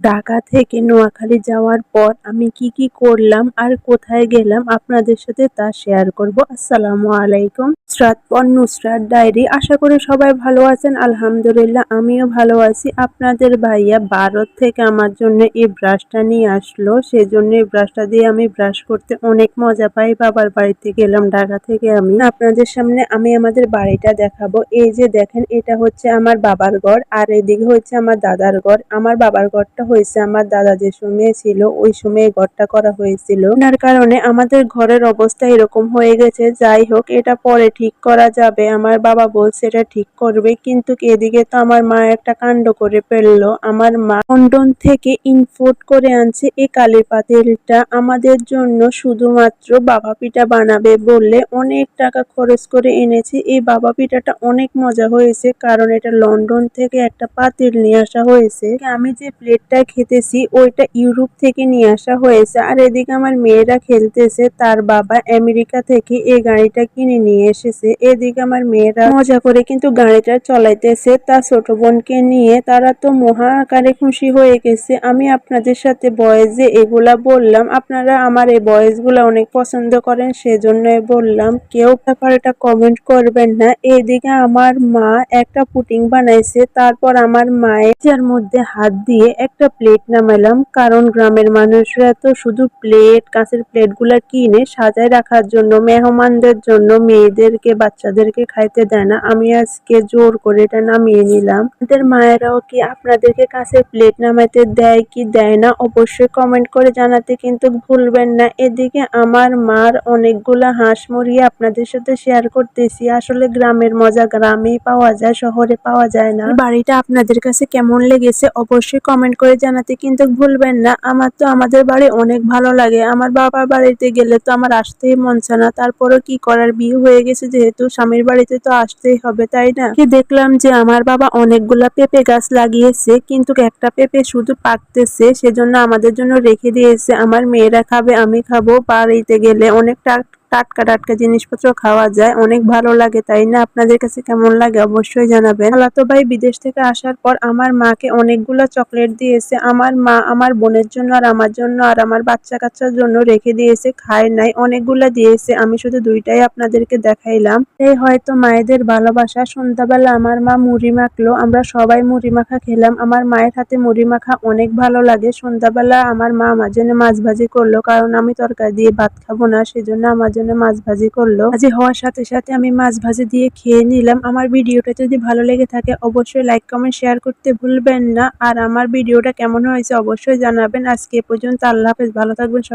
ঢাকা থেকে নোয়াখালী যাওয়ার পর আমি কি করলাম আর কোথায় গেলাম আপনাদের সাথে তা শেয়ার করব। আসসালামু আলাইকুম। নুসরাত নুসরাত ডায়েরি। আশা করি সবাই ভালো আছেন। আলহামদুলিল্লাহ আমিও ভালো আছি। আপনাদের ভাইয়া ভারত থেকে আমার জন্য এই ব্রাশটা নিয়ে আসলো, সেজন্য এই ব্রাশটা দিয়ে আমি ব্রাশ করতে অনেক মজা পাই। বাবার বাড়িতে গেলাম ঢাকা থেকে। আমি আপনাদের সামনে আমাদের বাড়িটা দেখাবো। এই যে দেখেন, এটা হচ্ছে আমার বাবার ঘর আর এদিকে হচ্ছে আমার দাদার ঘর। আমার বাবার ঘরটা হয়েছে আমার দাদা যে সময়ে ছিল ওই সময়ে ঘরটা করা হয়েছিল। তার কারণে আমাদের ঘরের অবস্থা এরকম হয়ে গেছে। যাই হোক, এটা পরে ঠিক করা যাবে। আমার বাবা বলছে এটা ঠিক করবে, কিন্তু এদিকে তো আমার মা একটা কাণ্ড করে ফেললো। আমার মা লন্ডন থেকে ইম্পোর্ট করে আনছে এই কালির পাতিলটা আমাদের জন্য, শুধুমাত্র বাবা পিঠা বানাবে বললে অনেক টাকা খরচ করে এনেছে। এই বাবা পিঠাটা অনেক মজা হয়েছে, কারণ এটা লন্ডন থেকে একটা পাতিল নিয়ে আসা হয়েছে। আমি যে প্লেটটা খেতেছি ওইটা ইউরোপ থেকে নিয়ে আসা হয়েছে। আর এদিকে আমার মেয়েরা খেলতেছে, তার বাবা আমেরিকা থেকে এই গাড়িটা কিনে নিয়ে এসেছে। এদিকে আমার মেয়েরা মজা করে কিন্তু গাড়িটা চালাইতেছে তার ছোট বোনকে নিয়ে। তারা তো মহা আকারে খুশি হয়ে গেছে। আমি আপনাদের সাথে বয়েজে এগুলা বললাম, আপনারা আমার এই বয়েজগুলো অনেক পছন্দ করেন, সেজন্য বললাম। কেউ ব্যাপারটা কমেন্ট করবেন না। এদিকে আমার মা একটা পুডিং বানাইছে, তারপর আমার মায়ের যার মধ্যে হাত দিয়ে একটা প্লেট নামালাম, কারণ গ্রামের মানুষরা তো শুধু কাঁচের প্লেটগুলা কিনে সাজায় রাখার জন্য, মেহমানদের জন্য, মেয়েদেরকে বাচ্চাদেরকে খাইতে দেয় না। আমি আজকে জোর করে এটা নামিয়ে নিলাম। আমাদের মায়েরাও কি আপনাদেরকে কাঁচের প্লেট নামাইতে দেয় কি দেয় না অবশ্যই কমেন্ট করে জানাতে কিন্তু ভুলবেন না। এদিকে আমার মার অনেকগুলা হাঁস মুরগি আপনাদের সাথে শেয়ার করতেছি। আসলে গ্রামের মজা গ্রামেই পাওয়া যায়, শহরে পাওয়া যায় না। বাড়িটা আপনাদের কাছে কেমন লেগেছে অবশ্যই কমেন্ট করে জানাতে কিন্তু ভুলবেন না। আমার তো আমাদের বাড়ি অনেক ভালো লাগে। আমার বাবার বাড়িতে গেলে তো আমার আসতেই মন চায় না, তারপরও কি করার, বিয়ে হয়ে গেছে যেহেতু স্বামীর বাড়িতে তো আসতেই হবে, তাই না? কি দেখলাম যে আমার বাবা অনেকগুলা পেঁপে গাছ লাগিয়েছে, কিন্তু একটা পেঁপে শুধু পাকতেছে, সেজন্য আমাদের জন্য রেখে দিয়েছে। আমার মেয়েরা খাবে, আমি খাবো। বাড়িতে গেলে অনেকটা টাটকা টাটকা জিনিসপত্র খাওয়া যায়, অনেক ভালো লাগে, তাই না? আপনাদের কাছে কেমন লাগে অবশ্যই জানাবেন। খালাতো ভাই বিদেশ থেকে আসার পর আমার মাকে অনেকগুলো চকলেট দিয়েছে। আমার মা আমার বোনের জন্য আর আমার জন্য আর আমার বাচ্চা কাচ্চার জন্য রেখে দিয়েছে, খায় নাই, অনেকগুলা দিয়েছে। আমি শুধু দুইটাই আপনাদেরকে দেখাইলাম। এই হয়তো মায়েদের ভালোবাসা। সন্ধ্যাবেলা আমার মা মুড়ি মাখলো, আমরা সবাই মুড়ি মাখা খেলাম। আমার মায়ের হাতে মুড়ি মাখা অনেক ভালো লাগে। সন্ধ্যাবেলা আমার মা আমার জন্য মাছ ভাজি করলো, কারণ আমি তরকারি দিয়ে ভাত খাবো না, সেজন্য আমার জন্য মাছ ভাজি করলো। ভাজি হওয়ার সাথে সাথে আমি মাছ ভাজি দিয়ে খেয়ে নিলাম। আমার ভিডিওটা যদি ভালো লেগে থাকে অবশ্যই লাইক কমেন্ট শেয়ার করতে ভুলবেন না। আর আমার ভিডিওটা কেমন হয়েছে অবশ্যই জানাবেন। আজকে এ পর্যন্ত, আল্লাহ হাফেজ, ভালো থাকবেন সবাই।